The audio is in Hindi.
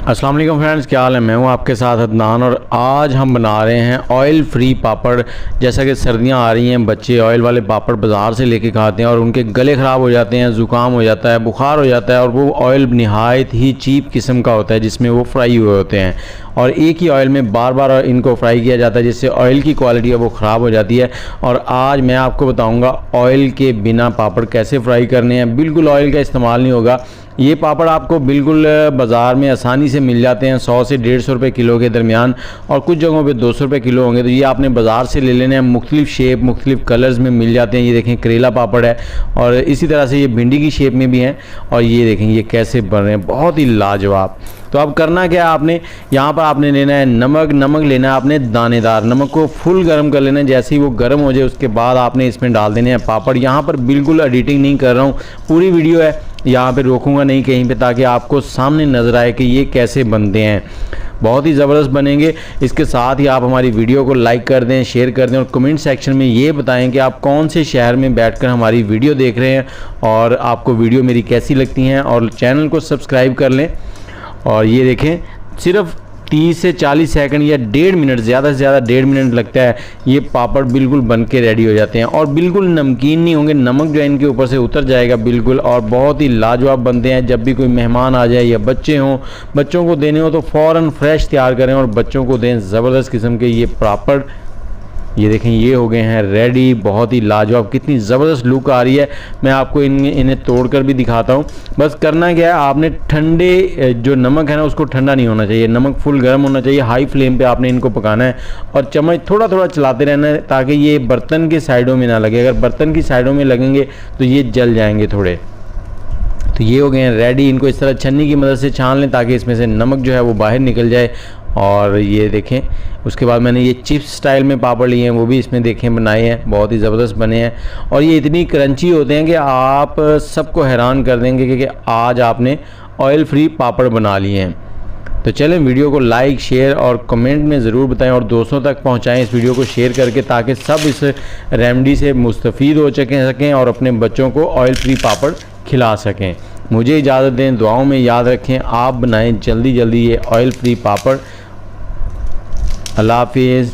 अस्सलाम वालेकुम फ्रेंड्स, क्या हाल है। मैं हूं आपके साथ अदनान और आज हम बना रहे हैं ऑयल फ्री पापड़। जैसा कि सर्दियां आ रही हैं, बच्चे ऑयल वाले पापड़ बाज़ार से लेके खाते हैं और उनके गले ख़राब हो जाते हैं, ज़ुकाम हो जाता है, बुखार हो जाता है और वो ऑयल नहायत ही चीप किस्म का होता है जिसमें वो फ्राई हुए होते हैं और एक ही ऑयल में बार बार इनको फ्राई किया जाता है, जिससे ऑयल की क्वालिटी है वो ख़राब हो जाती है। और आज मैं आपको बताऊँगा ऑयल के बिना पापड़ कैसे फ्राई करने हैं। बिल्कुल ऑयल का इस्तेमाल नहीं होगा। ये पापड़ आपको बिल्कुल बाज़ार में आसानी से मिल जाते हैं, 100 से 150 रुपये किलो के दरमियान, और कुछ जगहों पे 200 रुपये किलो होंगे। तो ये आपने बाज़ार से ले लेने हैं। मुख्तलिफ शेप, मुख्तलिफ कलर्स में मिल जाते हैं। ये देखें करेला पापड़ है और इसी तरह से ये भिंडी की शेप में भी हैं। और ये देखें ये कैसे बन रहे हैं, बहुत ही लाजवाब। तो अब करना क्या है, आपने यहाँ पर आपने लेना है नमक लेना है आपने दानेदार। नमक को फुल गर्म कर लेना है। जैसे ही वो गर्म हो जाए उसके बाद आपने इसमें डाल देने हैं पापड़। यहाँ पर बिल्कुल एडिटिंग नहीं कर रहा हूँ, पूरी वीडियो है, यहाँ पे रोकूंगा नहीं कहीं पे, ताकि आपको सामने नज़र आए कि ये कैसे बनते हैं। बहुत ही ज़बरदस्त बनेंगे। इसके साथ ही आप हमारी वीडियो को लाइक कर दें, शेयर कर दें और कमेंट सेक्शन में ये बताएं कि आप कौन से शहर में बैठकर हमारी वीडियो देख रहे हैं और आपको वीडियो मेरी कैसी लगती हैं, और चैनल को सब्सक्राइब कर लें। और ये देखें सिर्फ 30 से 40 सेकंड या 1.5 मिनट, ज़्यादा से ज़्यादा 1.5 मिनट लगता है, ये पापड़ बिल्कुल बन के रेडी हो जाते हैं और बिल्कुल नमकीन नहीं होंगे। नमक जो है इनके ऊपर से उतर जाएगा बिल्कुल, और बहुत ही लाजवाब बनते हैं। जब भी कोई मेहमान आ जाए या बच्चे हों, बच्चों को देने हो तो फ़ौरन फ्रेश तैयार करें और बच्चों को दें। ज़बरदस्त किस्म के ये पापड़, ये देखें ये हो गए हैं रेडी। बहुत ही लाजवाब, कितनी ज़बरदस्त लुक आ रही है। मैं आपको इन्हें तोड़कर भी दिखाता हूँ। बस करना क्या है, आपने ठंडे जो नमक है ना उसको ठंडा नहीं होना चाहिए, नमक फुल गर्म होना चाहिए। हाई फ्लेम पे आपने इनको पकाना है और चम्मच थोड़ा थोड़ा चलाते रहना है ताकि ये बर्तन के साइडों में ना लगे। अगर बर्तन की साइडों में लगेंगे तो ये जल जाएंगे थोड़े। तो ये हो गए हैं रेडी। इनको इस तरह छन्नी की मदद से छान लें ताकि इसमें से नमक जो है वो बाहर निकल जाए। और ये देखें उसके बाद मैंने ये चिप्स स्टाइल में पापड़ लिए हैं, वो भी इसमें देखें बनाए हैं, बहुत ही ज़बरदस्त बने हैं। और ये इतनी क्रंची होते हैं कि आप सबको हैरान कर देंगे कि आज आपने ऑयल फ्री पापड़ बना लिए हैं। तो चलें वीडियो को लाइक, शेयर और कमेंट में ज़रूर बताएं और दोस्तों तक पहुंचाएं इस वीडियो को शेयर करके, ताकि सब इस रेमेडी से मुस्तफ़ीद हो सकें और अपने बच्चों को ऑयल फ्री पापड़ खिला सकें। मुझे इजाज़त दें, दुआओं में याद रखें। आप बनाएं जल्दी जल्दी ये ऑयल फ्री पापड़। अल्लाह हाफिज़।